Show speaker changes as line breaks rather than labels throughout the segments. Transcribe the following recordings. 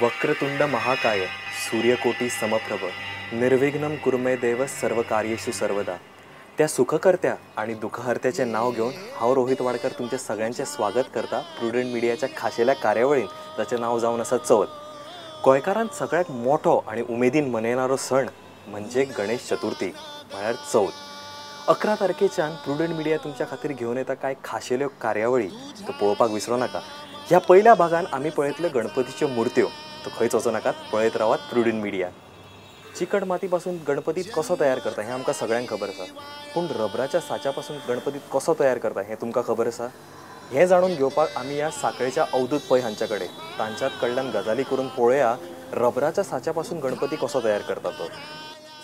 वक्रतुंड महाकाय सूर्यकोटी समप्रभ निर्विघ्नं कुर्मे देव सर्व कार्येषु सर्वदा। त्या सुखकर्त्या आणि दुःखहर्त्याचे नाव घेऊन हाव रोहित वाडकर तुमच्या सगळ्यांचे स्वागत करता प्रुडंट मिडियाच्या खाशेल्या कार्यावळीन त्याचे नाव जाऊन असा चवथ। गोंयकारांत सगळ्यात मोठो आणि उमेदीन मनयणारो सण म्हणजे गणेश चतुर्थी म्हळ्यार चवथ। 11 तारखेच्यान प्रुडंट मिडिया तुमच्या खातीर घेऊन येता काय खाशेल्यो कार्यावळी तो पळोवपाक विसरू नाका। ह्या पहिल्या भागान आमी पळयतल्यो गणपतीच्यो मुर्त्यो, तो खंयच वचूं नाकात, पळयत रावात प्रुडंट मिडिया। चिकट मातीपासून गणपती कसो तयार करता हें आमकां सगळ्यांक खबर आसा, पूण रबराच्या साच्यापासून गणपती कसो तयार करता हें तुमकां खबर आसा? हें जाणून घेवपाक आमी ह्या सांखळेच्या अवधूत पै हांच्या कडेन तांच्याच कडल्यान गजाली करून पळोवया रबराच्या साच्यापासून गणपती कसो तयार करता तो।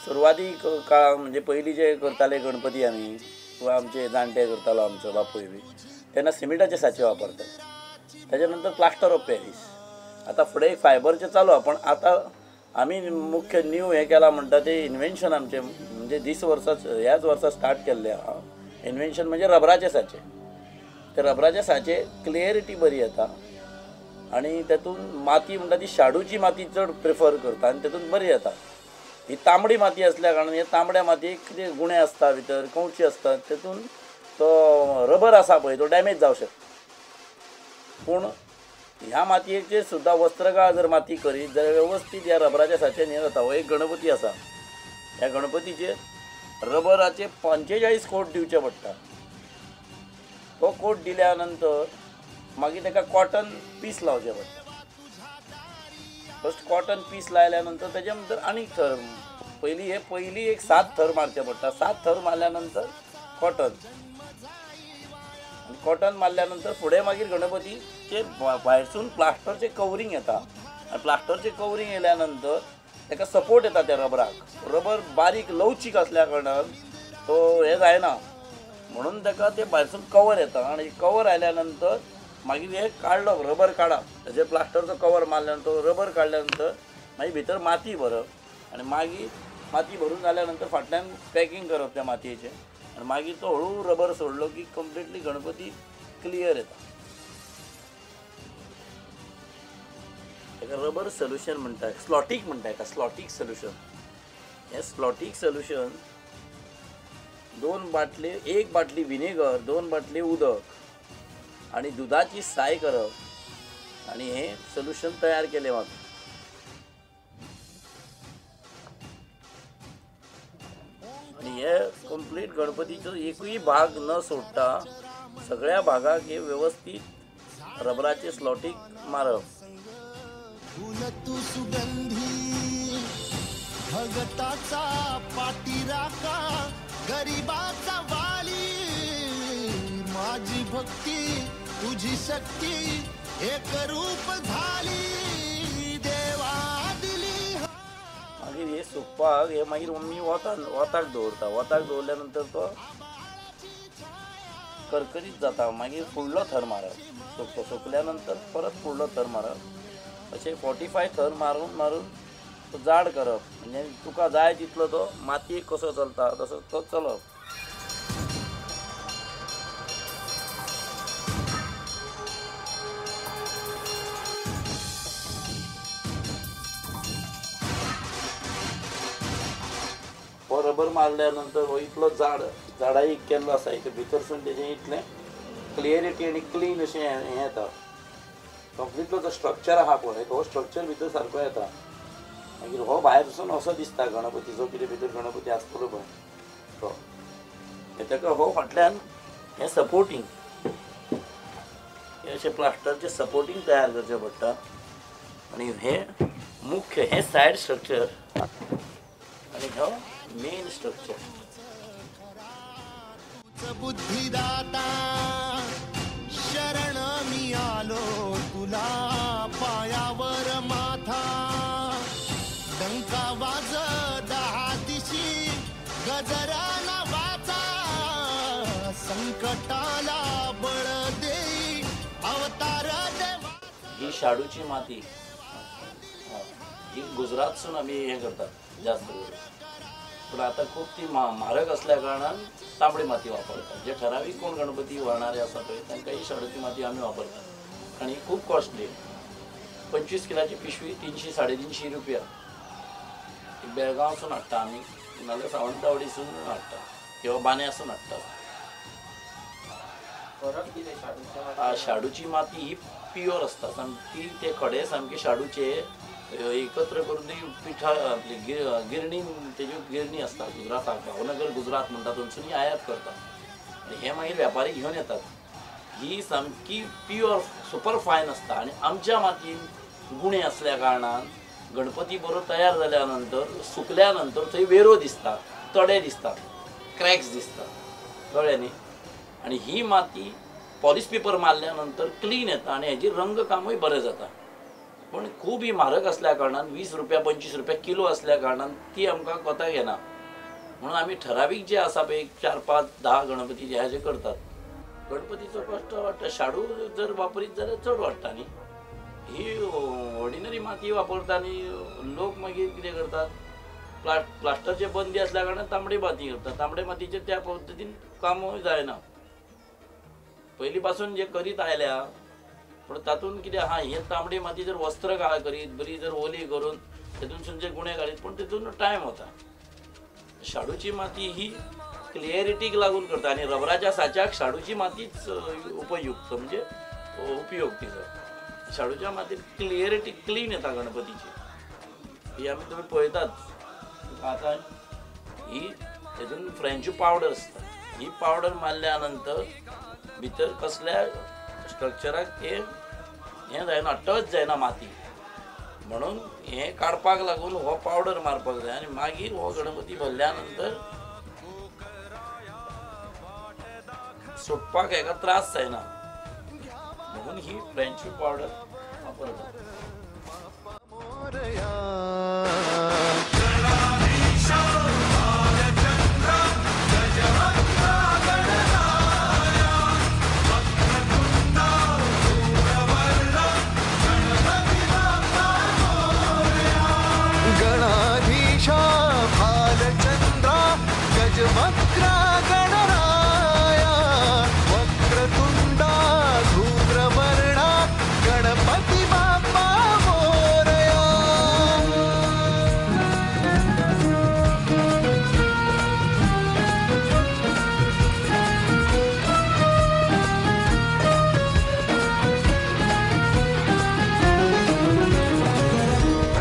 सुरवातीक काळाक म्हणजे पयलीं जे करताले गणपती आमी वा आमचे जाणटे करतालो आमचो बापूय बी, तेन्ना सिमेंटाचे साचे वापरताले। ताच्या नंतर प्लास्टर ऑफ पॅरिस। आता फुडें फायबरचे चालू आहा, पण आता आमी मुख्य न्यू हें केलां म्हणटा तें इन्व्हेन्शन आमचें, म्हणजे ह्याच वर्सा स्टार्ट केल्लें आहा इन्व्हेन्शन, म्हणजे रबराचे साचे। ते रबराचे साचे क्लियरिटी बरी येता आनी तेतून माती म्हणटा ती शाडूची माती चड प्रिफर करता आनी तेतून बरी येता। ही तांबडी माती असल्या कारणान हे तांबड्या मातयेक कितें गुणे आसता भितर, कवची आसतात, तेतून तो रबर आसा पळय तो डॅमेज जावं शकता। पूण ह्या मातयेचेर सुद्दां वस्त्रगाळ जर माती करीत जाल्यार वेवस्थीत ह्या रबराच्या साच्यान हें जाता। हो एक गणपती आसा, ह्या गणपतीचेर रबराचे 45 कोट दिवचे पडटा। तो कोट दिल्या नंतर मागीर ताका कॉटन पीस लावचे पडटा। फस्ट कॉटन पीस लायल्या नंतर तेज्या नंतर आनीक थर, पयलीं एक 7 थर मारचे पडटा। 7 थर मारल्या नंतर कॉटन मारल्या नंतर फुडें मागीर गणपतीचे भायरसून प्लास्टरचे कवरींग येता आनी प्लास्टरचे कवरींग येयल्या नंतर ताका सपोर्ट येता त्या रबराक। रबर बारीक लवचीक असल्या कारणान तो हें जायना, म्हणून ताका ते भायरसून कवर येता आनी कवर आयल्या नंतर मागीर हे काडलो रबर काडप, तेजेर प्लास्टरचो कवर मारल्या नंतर रबर काडल्या नंतर मागीर भितर माती भरप आनी मागीर माती भरून जाल्या नंतर फाटल्यान पॅकींग करप त्या मातयेचें आनी मागीर तो हळू रबर सोडलो की कंप्लिटली गणपती क्लियर येता। ताका रबर सोल्युशन म्हणटा, स्लॉटीक म्हणटा ताका, स्लॉटीक सोल्युशन। हें स्लॉटीक सोल्युशन 1 बाटली विनेगर, 2 बाटली उदक आनी दुधाची साय करप आनी हें सोल्युशन तयार केलें वता। आनी हे कंप्लीट गणपतीचो एकूय भाग न सोडटा सगळ्या भागाक हे व्यवस्थित रबराचे स्लॉटीक मारप।
भगताचा पाठीराखा गरीबाचा वाली, माझी भक्ती तुझी शक्ती एक रूप झाली, देवा दिली।
मागीर हे सुकपाक हे मागीर मम्मी वताक दवरता। वताक दवरल्या नंतर तो करकरीत जाता। मागीर फुडलो थर मारप, सुकल्या नंतर परत फुडलो थर मारप। अशें 45 थर मारून तो जाड करप, म्हणजे तुका जाय तितलो तो मातयेक कसो चलता तसो तो चलप। हो रबर मारल्या नंतर हो इतलो जाडाईक केल्लो आसा, इथे भितरसून तेजें इतलें क्लियरिटी आनी क्लीन अशें हें येता। कंप्लीटलो जो स्ट्रक्चर आहा पळय तो स्ट्रक्चर भितर सारको येता। मागीर हो भायरसून असो दिसता गणपतीचो, कितें भितर गणपती आसतलो पळय तो, ताका हो फाटल्यान हें सपोर्टींग, हे अशें प्लास्टरचें सपोर्टींग तयार करचें पडटा आनी हें मुख्य हें सायड स्ट्रक्चर आनी हो मेन स्ट्रक्चर।
बुद्धिदाता शरण मी आलो तुला, पायावर माथा डंका वाज 10 दिशी गजरा नावाचा, संकटाला बळ देई अवतार देवाचा।
ही शाडूची माती, ही गुजरातसून आमी हें करतात जास्त करून, पण आता खूप ती म्हारग असल्या कारणान तांबडी माती वापरतात। जे ठराविक कोण गणपती वाळणारे आसा पळय तांकां ही शाडूची माती आमी वापरतात आनी खूप कॉस्टली। 25 किलाची पिशवी 300 350 रुपया. बेळगावसून हाडटा आमी, नाजाल्यार सावंतवाडीसून हाडटा किंवा बान्यासून हाडटा. शाडूची माती ही प्युअर असता सामकी. ते खडे सामके शाडूचे एकत्र करून ती पिठा आपली गिरणी, तेजी गिरणी असता गुजराताक, भावनगर गुजरात म्हणटा थंयसून ही आयात करता आनी हे मागीर वेपारी घेवन येतात. ही सामकी प्युअर सुपर फायन असता. आनी आमच्या मातयेन गुणे असल्या कारणान गणपती बरो तयार जाल्या नंतर सुकल्या नंतर थंय वेरो दिसता, तडे दिसता, क्रॅक्स दिसता कळ्ळें न्ही. आनी ही माती पॉलिश पेपर मारल्या नंतर क्लीन येता आनी हेजी रंग कामूय बरें जाता. पण खूब ही म्हारग असल्या कारणान 20 रुपया 25 रुपया किलो असल्या कारणान ती आमकां कोताक येना. म्हणून आमी ठरावीक जे आसा पळय 4 5 10 गणपती जे हेजे करतात. गणपतीचो कॉस्ट वाडटा. शाडू जर वापरीत जाल्यार चड वाडटा न्ही. ही ऑर्डिनरी माती वापरता आनी लोक मागीर कितें करतात, प्लास्टरचे बंदी असल्या कारणान तांबडी माती करतात. तांबडे मातयेचेर त्या पद्दतीन कामूय जायना. पयलीं पासून जे करीत आयल्या, पण तातूंत कितें आहा, हे तांबडी माती जर वस्त्र करीत बरी जर ओली करून तेतूनसून जे गुणे काडीत, पण तेतून टायम वता. शाडूची माती ही क्लियरिटीक लागून करता आनी रबराच्या साच्याक शाडूची मातीच उपयुक्त म्हणजे उपयोग तिचो. शाडूच्या मातीत क्लियरिटी क्लीन येता गणपतीची. ही आमी तुमी पळयतात आतां. ही तेतून फ्रेंच पावडर आसता. ही पावडर मारल्या नंतर भितर कसल्या स्ट्रक्चराक हें जायना, टच जायना माती. म्हणून हें काडपाक लागून हो पावडर मारपाक जाय आनी मागीर हो गणपती भरल्या नंतर सुटपाक हेका त्रास जायना. म्हणून ही फ्रेंच पावडर वापरतात.
गणाधीशा भालचंद्रा गजवक्रा गणराया वक्रतुंडा धूम्रवर्णा गणपती बाप्पा मोरया.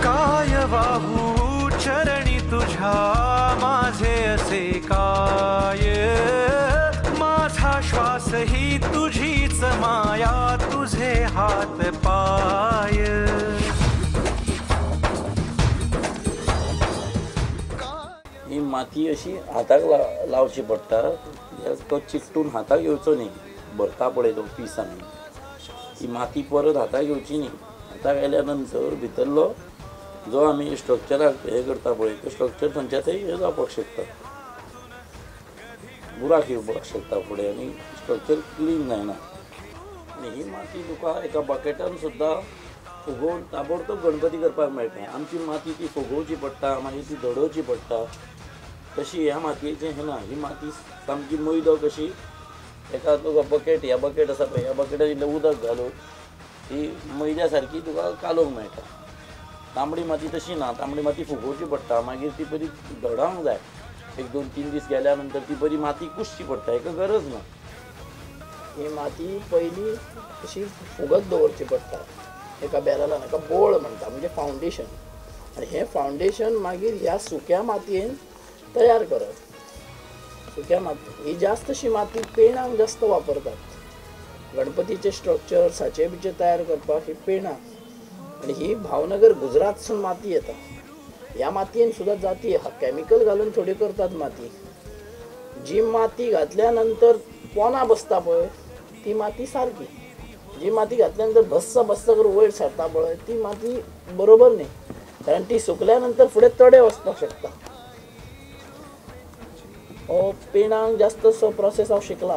काय वाहू चरणी तुझ्या माझे असे काय, माझा श्वास ही तुझीच माया, तुझे हात पाय.
ही माती अशी हाताक लावची पडटा. तो चिकटून हाताक येवचो न्ही. भरता पळय तो पिसांनी, ही माती परत हाताक येवची न्ही. हाताक आयल्या नंतर भितरलो जो आमी स्ट्रक्चराक हे करता पळय तो स्ट्रक्चर थंयच्या थंय हे जावपाक शकता, बुराक येवपाक शकता फुडें आनी स्ट्रक्चर क्लीन जायना. आनी ही माती तुका एका बकेटान सुद्दां फुगोवन ताबडतोब गणपती करपाक मेळटा. आमची माती ती फुगोवची पडटा, मागीर ती धडोवची पडटा. तशी ह्या मातयेचें हें ना. ही माती सामकी मैदो कशी एका तुका बकेट, ह्या बकेट आसा पळय, ह्या बकेटान इल्लें उदक घालून ती मैद्या सारकी तुका कालोवंक मेळटा. तांबडी माती तशी ना. तांबडी माती फुगोवची पडटा, मागीर ती बरी धडावंक जाय. 1-2-3 दीस गेल्या नंतर ती बरी माती कुसची पडटा. हेका गरज ना.
ही माती पहिली अशी फुगत दवरची पडटा एका बॅरलान. एका बोळ म्हणटा म्हणजे फावंडेशन. आनी हें फावंडेशन मागीर ह्या सुक्या मातयेन तयार करप. सुक्या माती ही जास्त अशी माती पेणांक जास्त वापरतात. गणपतीचे स्ट्रक्चर साचे बिचे तयार करपाक ही पेणां. आनी ही भावनगर गुजरातसून माती येता. ह्या मातयेन सुद्दां जाती आहा. कॅमिकल घालून थोडी करतात माती. जी माती घातल्या नंतर पोना बसता पळय ती माती सारकी. जी माती घातल्यानंतर भस्स करून वयर सरता पळय ती माती बरोबर न्ही. कारण ती सुकल्यानंतर फुडें तडे वचपाक शकता. हो पेणांक जास्त असो प्रोसेस हांव शिकला.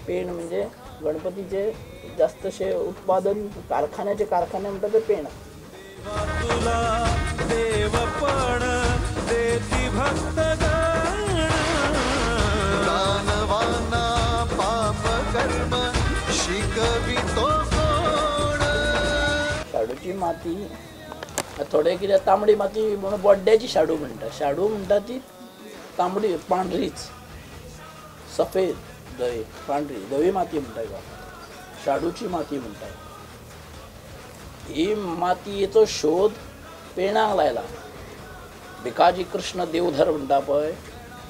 पेण म्हणजे गणपतीचे जास्तशे उत्पादन कारखान्याचे कारखाने म्हणटा ते पेण.
तुला देवपण देती भक्त दानवाना पाप कर्म शिकवितो
माती थोडे कितें तांबडी माती म्हणून बड्ड्याची शाडू म्हणटा ती तांबडी पांढरीच सफेद धवी पांढरी धवी माती म्हणटा का शाडूची माती म्हणटा. ही मातयेचो शोध पेणांक लायला. भिकाजी कृष्ण देवधर म्हणटा पळय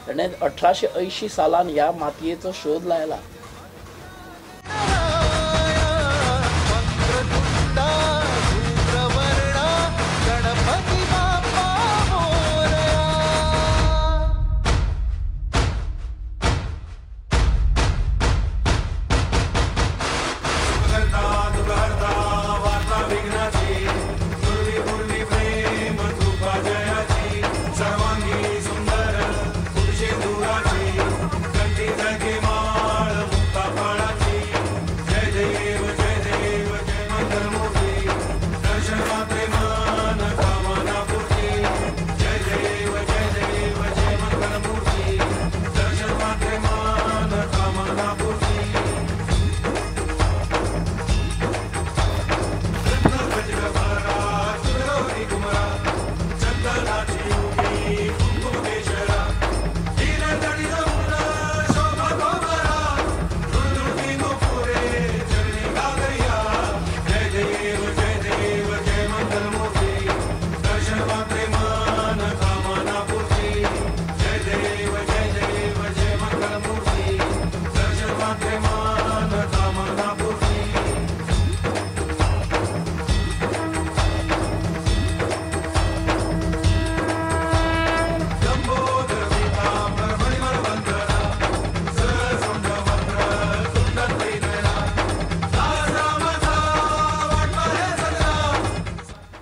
ताणें 1880 सालान ह्या मातयेचो शोध लायला.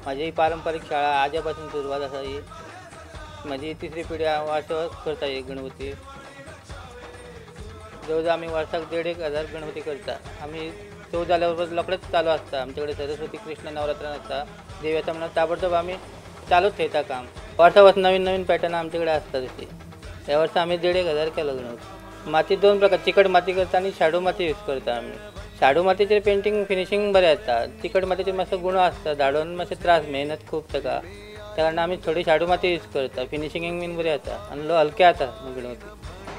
माझी ही पारंपरिक शाळा आजपासून सुरुवात आसा. ही माझी तिसरी पिढी वारसा करता ही गणपती. जवळ आमी वर्साक 1,500 गणपती करता. आमी तो जाल्यावर रोखडेच चालू आसता. आमचे कडेन सरस्वती कृष्ण नवरात्रान आसता देव येता म्हणून ताबडतोब आमी चालूच थेयता काम. वर्सा वर्स नवीन नवीन पॅटर्न आमचे कडेन आसता तशी. ह्या वर्सा आमी 1,500 केलो गणपती. माती 2 प्रकार चिकट माती करता आनी शाडू माती यूज करता आमी. शाडू मातयेचेर पेंटींग फिनिशींग बरें येता. चिकट मातयेचेर मातसो गुणो आसता धाडोवन मातशें त्रास मेहनत खूब ताका. त्या कारणान आमी थोडी शाडू माती यूज करता. फिनिशींगेक बीन बरें येता आनी हलकें जाता गणपती.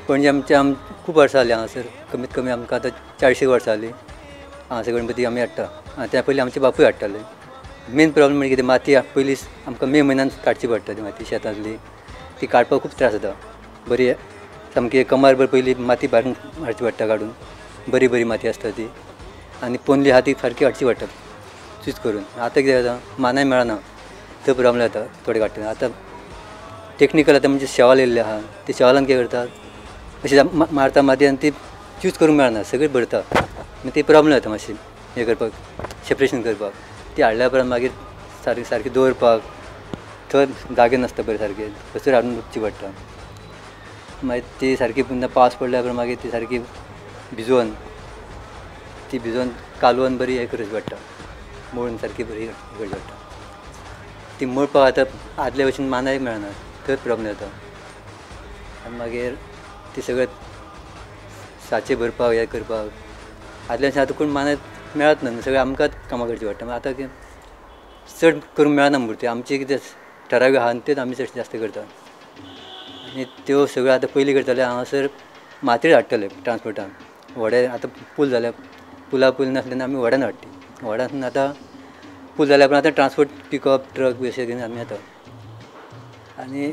पणजे आम खूब वर्सां जालीं हांगासर. कमीत कमी आमकां आतां 40 वर्सां जालीं हांगासर गणपती आमी हाडटा. त्या पयलीं आमचे बापूय हाडटाले. मेन प्रॉब्लम म्हणजे कितें माती पयलीं आमकां मे म्हयन्यान काडची पडटा ती माती शेतांतली. ती काडपाक खूब त्रास जाता. बरी सामकी कमार भर पयलीं माती भायर हाडची पडटा काडून. बरी बरी माती आसता ती आनी पोंदली आहा ती सारकी हाडची पडटा चूज करून. आतां कितें जाता मानाय मेळना तो प्रॉब्लम जाता थोडे काडटना. आतां टेक्निकल आतां म्हणजे शेवाल येयल्ले आहा. ते शेवालान कितें करतात अशें मारता माती आनी ती चूज करूंक मेळना सगळें भरता. मागीर ती प्रॉब्लम जाता मातशी हें करपाक सेपरेशन करपाक. ती हाडल्या उपरांत मागीर सारकी दवरपाक थंय जागे नासता बरें सारके थंयसर हाडून वचची पडटा. मागीर ती सारकी पुन्हा पावस पडल्या उपरांत मागीर ती सारकी भिजोवन कालवून बरी हें करची पडटा. मळून सारकी बरी करची पडटा. ती मळपाक आतां आदले भशेन मानाय मेळना थंयच प्रॉब्लम जाता. आनी मागीर ती सगळें साचे भरपाक हें करपाक आदल्या भशेन आतां कोण मानाय मेळत ना. सगळें आमकांच कामां करची पडटा. मागीर आतां कितें चड करूंक मेळना मुर्ती आमची कितें ठरावीक आहा तेच आमी चड जास्त करता. आनी त्यो सगळ्यो आतां पयलीं करताले हांगासर मातयेर हाडटाले ट्रान्सपोर्टान. व्हडे आतां पूल जाल्या पूल नासल्यान आमी व्हड्यान हाडटी. व्हड्यान आतां पूल जाल्या उपरांत आतां ट्रान्सपोर्ट पिकअप ट्रक बी अशें घेवन आमी येता. आनी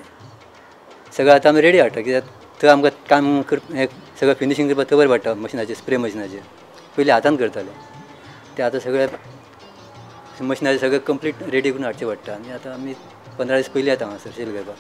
सगळें आतां आमी रेडी हाडटा कित्याक थंय आमकां काम हें सगळें फिनिशींग करपाक थंय बरें पडटा मशिनाचेर स्प्रे मशिनाचेर. पयलीं हातान करताले ते आतां सगळें मशिनाचेर सगळें कंप्लीट रेडी करून हाडचें पडटा. आनी आतां आमी 15 दीस पयलीं येता हांगासर सेल करपाक.